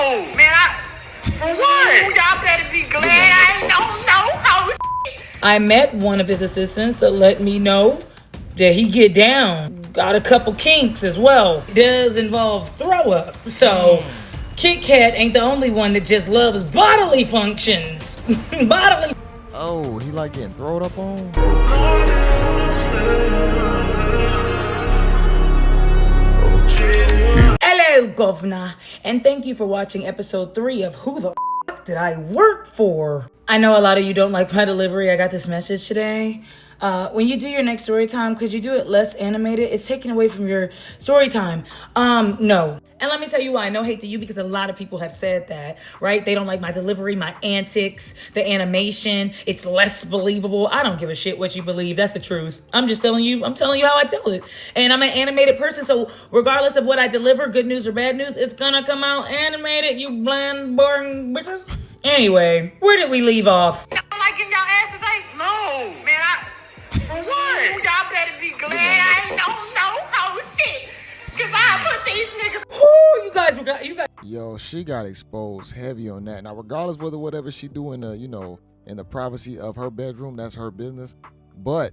No, man, for what? Y'all better be glad I ain't no hoe. I met one of his assistants that let me know that he get down. Got a couple kinks as well. It does involve throw up. So Kit Kat ain't the only one that just loves bodily functions. Bodily. Oh, he like getting thrown up on? Hello, governor, and thank you for watching episode 3 of Who the F Did I Work For? I know a lot of you don't like my delivery. I got this message today. When you do your next story time, could you do it less animated? It's taken away from your story time. No. And let me tell you why. No hate to you, because a lot of people have said that, right? They don't like my delivery, my antics, the animation. It's less believable. I don't give a shit what you believe. That's the truth. I'm just telling you. I'm telling you how I tell it. And I'm an animated person, so regardless of what I deliver, good news or bad news, it's gonna come out animated, you bland, boring bitches. Anyway, where did we leave off? Y'all liking y'all asses ain't? No, man, for what? Y'all better be glad I ain't no hoe shit. Cause I put these niggas. Ooh, you guys. Yo, she got exposed heavy on that. Now, regardless whether whatever she do in the, in the privacy of her bedroom, that's her business. But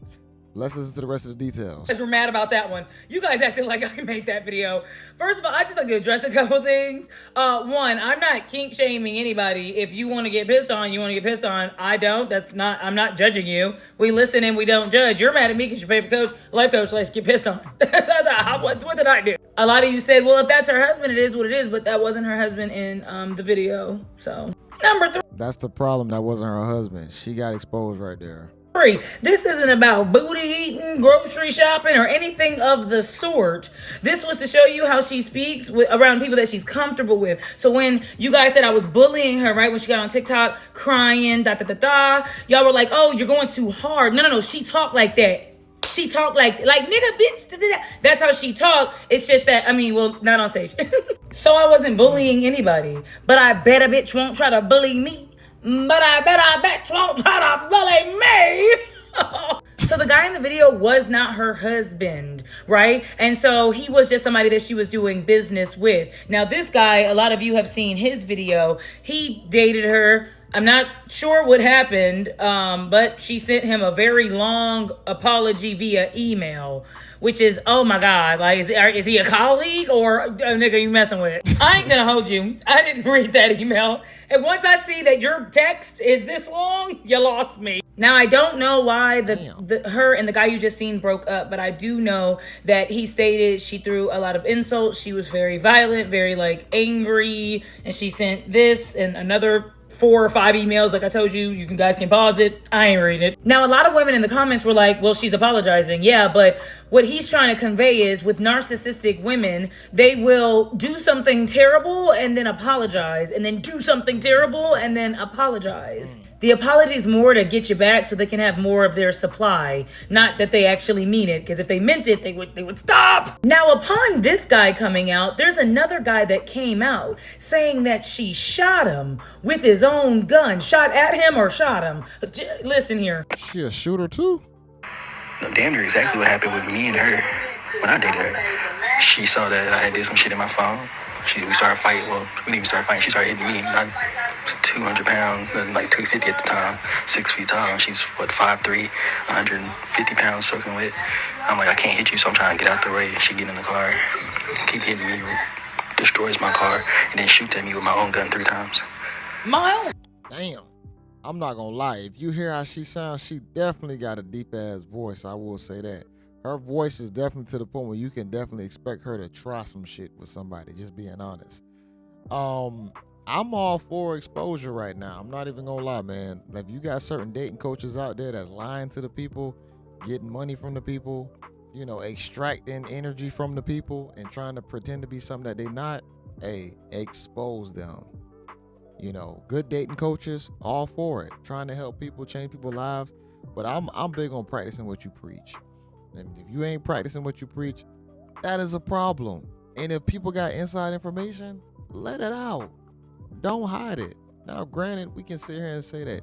let's listen to the rest of the details. Guys were mad about that one. You guys acted like I made that video. First of all, I just like to address a couple things. One, I'm not kink shaming anybody. If you want to get pissed on, you want to get pissed on. I don't. I'm not judging you. We listen and we don't judge. You're mad at me because your favorite coach, life coach, likes to get pissed on. What did I do? A lot of you said, well, if that's her husband, it is what it is. But that wasn't her husband in the video. So, number 3. That's the problem. That wasn't her husband. She got exposed right there. This isn't about booty eating, grocery shopping, or anything of the sort. This was to show you how she speaks around people that she's comfortable with. So when you guys said I was bullying her, right, when she got on TikTok crying, y'all were like, oh, you're going too hard. No. She talked like that. She talked like nigga, bitch. That's how she talked. It's just that, not on stage. So I wasn't bullying anybody, but I bet a bitch won't try to bully me. But I bet I bitch won't try to bully me. So the guy in the video was not her husband, right? And so he was just somebody that she was doing business with. Now this guy, a lot of you have seen his video. He dated her. I'm not sure what happened, but she sent him a very long apology via email, which is, oh my God, like, is he a colleague or a nigga you messing with? I ain't gonna hold you. I didn't read that email. And once I see that your text is this long, you lost me. Now, I don't know why her and the guy you just seen broke up, but I do know that he stated she threw a lot of insults. She was very violent, very angry, and she sent this and another 4 or 5 emails. Like I told you, you guys can pause it. I ain't reading it. Now, a lot of women in the comments were like, well, she's apologizing. Yeah, but what he's trying to convey is with narcissistic women, they will do something terrible and then apologize, and then do something terrible and then apologize. The apology is more to get you back so they can have more of their supply, not that they actually mean it, because if they meant it, they would stop. Now, upon this guy coming out, there's another guy that came out saying that she shot him with his own gun. Shot at him or shot him? Listen here. She a shooter too? No, damn near exactly what happened with me and her when I dated her. She saw that I had did some shit in my phone. We started fighting. Well, we didn't even start fighting. She started hitting me. I was 200 pounds, like 250 at the time, 6 feet tall. She's 5'3", 150 pounds soaking wet. I'm like, I can't hit you, so I'm trying to get out the way. She get in the car, keep hitting me, destroys my car, and then shoots at me with my own gun 3 times. Damn. I'm not gonna lie. If you hear how she sounds, she definitely got a deep ass voice. I will say that. Her voice is definitely to the point where you can definitely expect her to try some shit with somebody, just being honest. I'm all for exposure right now. I'm not even gonna lie, man. If you got certain dating coaches out there that's lying to the people, getting money from the people, extracting energy from the people and trying to pretend to be something that they're not, hey, expose them. Good dating coaches, all for it. Trying to help people, change people's lives. But I'm big on practicing what you preach. And if you ain't practicing what you preach, that is a problem. And if people got inside information, let it out. Don't hide it. Now, granted, we can sit here and say that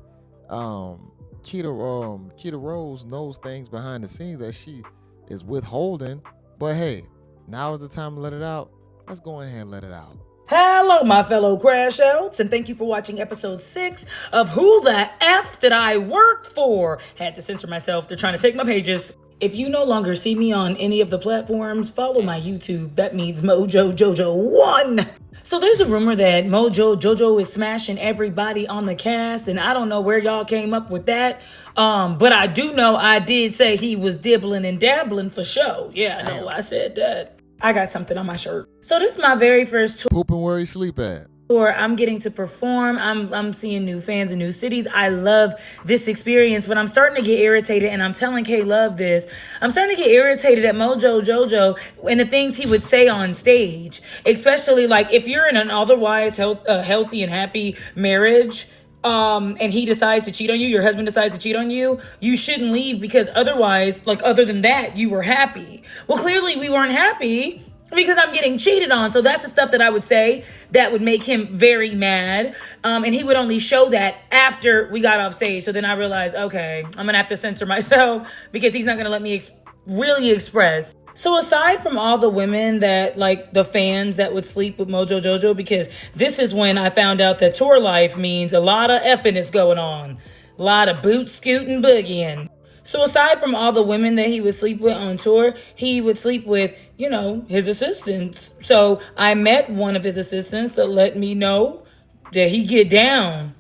Keita Rose knows things behind the scenes that she is withholding. But hey, now is the time to let it out. Let's go ahead and let it out. Hello, my fellow crash outs, and thank you for watching episode 6 of Who the F Did I Work For? Had to censor myself, they're trying to take my pages. If you no longer see me on any of the platforms, follow my YouTube. That means Mojo Jojo 1. So there's a rumor that Mojo Jojo is smashing everybody on the cast, and I don't know where y'all came up with that. But I do know I did say he was dibbling and dabbling for show. Yeah, no, I said that. I got something on my shirt. So this is my very first Pooping where he sleep at. tour. I'm getting to perform. I'm seeing new fans in new cities. I love this experience, but I'm starting to get irritated, and I'm telling K-Love this. I'm starting to get irritated at Mojo Jojo and the things he would say on stage, especially like if you're in an otherwise healthy and happy marriage, and he decides to cheat on you, your husband decides to cheat on you, you shouldn't leave because otherwise, like other than that, you were happy. Well, clearly we weren't happy because I'm getting cheated on. So that's the stuff that I would say that would make him very mad. And he would only show that after we got off stage. So then I realized, okay, I'm gonna have to censor myself because he's not gonna let me really express. So aside from all the women that, like the fans that would sleep with Mojo Jojo, because this is when I found out that tour life means a lot of effing is going on. A lot of boot scooting boogieing. So aside from all the women that he would sleep with on tour, he would sleep with, you know, his assistants. So I met one of his assistants that let me know that he get down.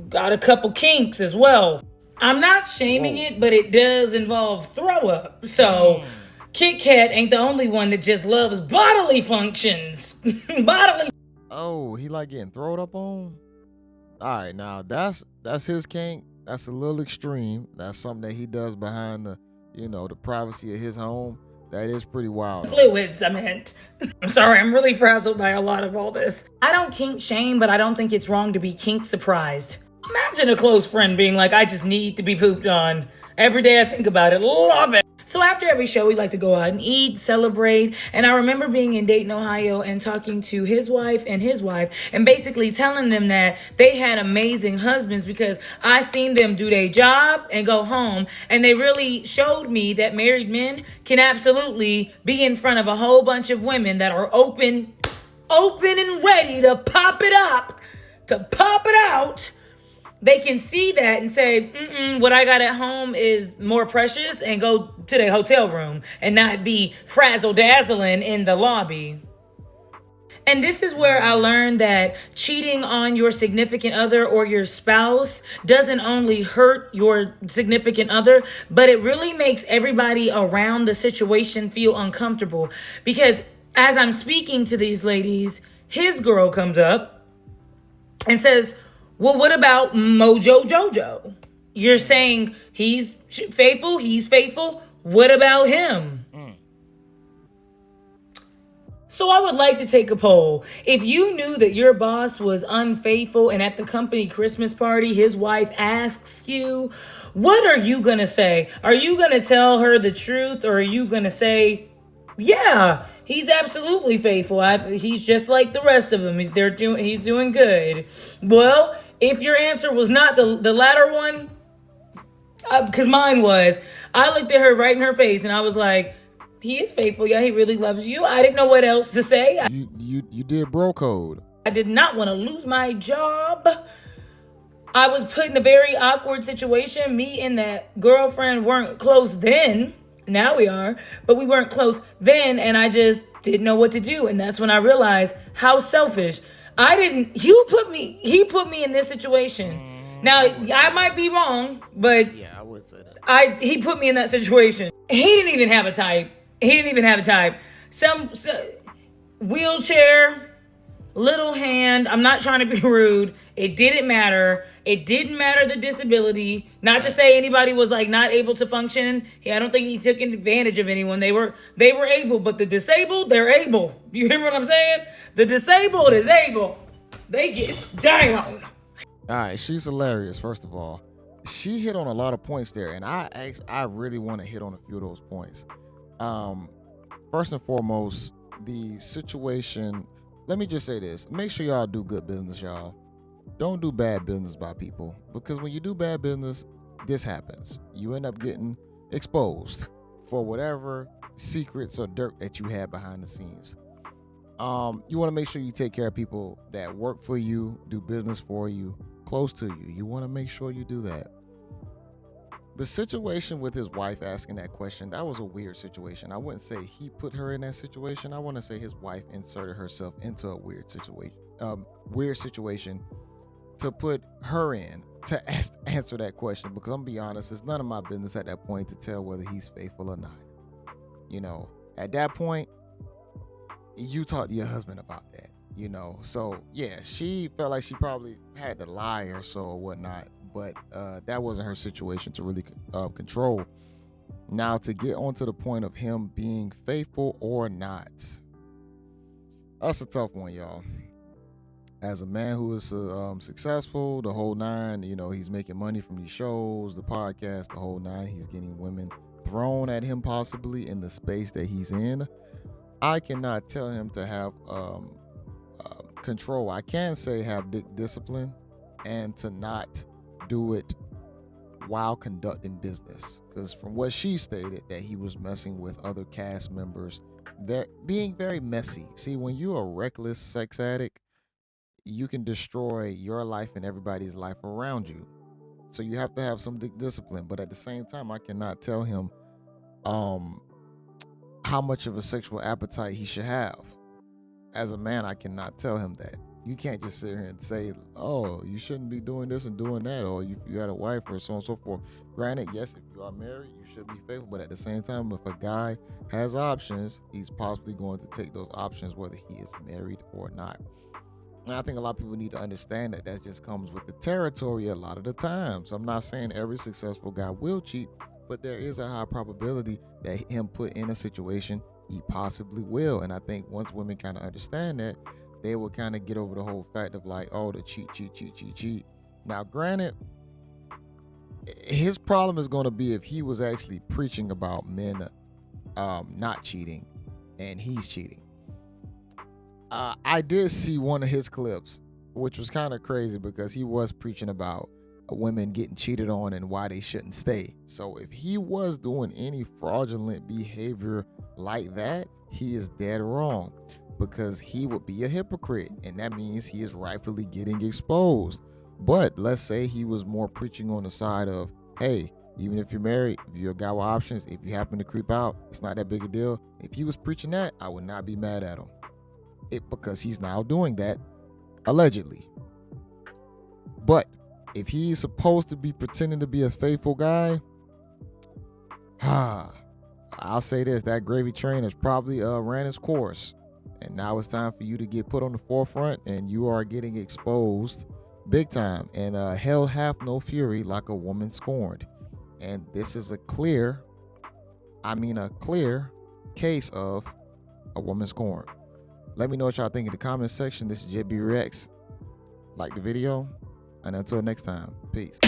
Got a couple kinks as well. I'm not shaming it, but it does involve throw up. So Kit Kat ain't the only one that just loves bodily functions. Bodily. Oh, he like getting thrown up on? All right, now that's his kink. That's a little extreme. That's something that he does behind the, the privacy of his home. That is pretty wild. Fluids, I meant. I'm sorry, I'm really frazzled by a lot of all this. I don't kink shame, but I don't think it's wrong to be kink surprised. Imagine a close friend being like, I just need to be pooped on. Every day I think about it. Love it. So after every show, we like to go out and eat, celebrate. And I remember being in Dayton, Ohio and talking to his wife and basically telling them that they had amazing husbands because I seen them do their job and go home. And they really showed me that married men can absolutely be in front of a whole bunch of women that are open and ready to pop it up, to pop it out. They can see that and say, what I got at home is more precious, and go to the hotel room and not be frazzle-dazzling in the lobby. And this is where I learned that cheating on your significant other or your spouse doesn't only hurt your significant other, but it really makes everybody around the situation feel uncomfortable. Because as I'm speaking to these ladies, his girl comes up and says, well, what about Mojo Jojo? You're saying he's faithful. What about him? So I would like to take a poll. If you knew that your boss was unfaithful and at the company Christmas party, his wife asks you, what are you going to say? Are you going to tell her the truth, or are you going to say, yeah, he's absolutely faithful. He's just like the rest of them. He's doing good. Well, if your answer was not the latter one, because mine was, I looked at her right in her face and I was like, he is faithful. Yeah, he really loves you. I didn't know what else to say. You did bro code. I did not want to lose my job. I was put in a very awkward situation. Me and that girlfriend weren't close then. Now we are, but we weren't close then, and I just didn't know what to do. And that's when I realized how selfish. He put me in this situation. Now, I might be wrong, but Yeah, I would say that. He put me in that situation. He didn't even have a type. Some wheelchair, little hand. I'm not trying to be rude. It didn't matter. It didn't matter the disability. Not to say anybody was like not able to function. I don't think he took advantage of anyone. They were able, but the disabled, they're able. You hear what I'm saying? The disabled is able. They get down. All right, she's hilarious. First of all, she hit on a lot of points there, and I really want to hit on a few of those points. First and foremost, the situation. Let me just say this: make sure y'all do good business, y'all. Don't do bad business by people, because when you do bad business, this happens. You end up getting exposed for whatever secrets or dirt that you had behind the scenes. You want to make sure you take care of people that work for you, do business for you, close to you. You want to make sure you do that. The situation with his wife asking that question, that was a weird situation. I wouldn't say he put her in that situation. I want to say his wife inserted herself into a weird situation to put her in to answer that question, because I'm gonna be honest, it's none of my business at that point to tell whether he's faithful or not. You know, at that point, you talk to your husband about that, you know. So yeah, she felt like she probably had to lie or so or whatnot, but that wasn't her situation to really control. Now, to get onto the point of him being faithful or not, that's a tough one, y'all. As a man who is successful, the whole nine, you know, he's making money from these shows, the podcast, the whole nine. He's getting women thrown at him possibly in the space that he's in. I cannot tell him to have control. I can say have discipline and to not do it while conducting business. Because from what she stated, that he was messing with other cast members, being very messy. See, when you're a reckless sex addict, you can destroy your life and everybody's life around you. So you have to have some discipline. But at the same time, I cannot tell him how much of a sexual appetite he should have. As a man, I cannot tell him that. You can't just sit here and say, oh, you shouldn't be doing this and doing that, or you got a wife or so on and so forth. Granted, yes, if you are married, you should be faithful, but at the same time, if a guy has options, he's possibly going to take those options whether he is married or not. And I think a lot of people need to understand that just comes with the territory a lot of the times. I'm not saying every successful guy will cheat, but there is a high probability that him put in a situation, he possibly will. And I think once women kind of understand that, they will kind of get over the whole fact of like, oh, the cheat. Now, granted, his problem is going to be if he was actually preaching about men not cheating and he's cheating. I did see one of his clips, which was kind of crazy because he was preaching about women getting cheated on and why they shouldn't stay. So if he was doing any fraudulent behavior like that, he is dead wrong, because he would be a hypocrite, and that means he is rightfully getting exposed. But let's say he was more preaching on the side of, hey, even if you're married, if you're a guy with options, if you happen to creep out, it's not that big a deal. If he was preaching that, I would not be mad at him. Because he's now doing that, allegedly. But if he's supposed to be pretending to be a faithful guy, I'll say this, that gravy train has probably ran its course. And now it's time for you to get put on the forefront, and you are getting exposed big time. And hell hath no fury like a woman scorned. And this is a clear case of a woman scorned. Let me know what y'all think in the comment section. This is JayBReacts. Like the video, and until next time, peace.